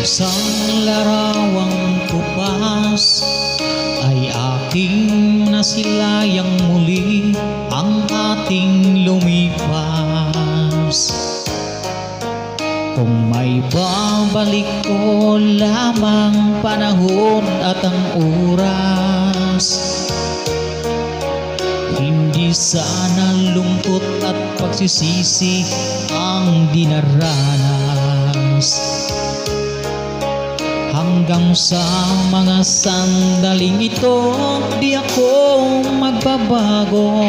Isang larawang tupas ay aking nasilayang muli ang ating lumipas. Kung may babalik ko lamang panahon at ang oras, hindi sana lungkot at pagsisisi ang dinaranas. Hanggang sa mga sandaling ito, di ako magbabago.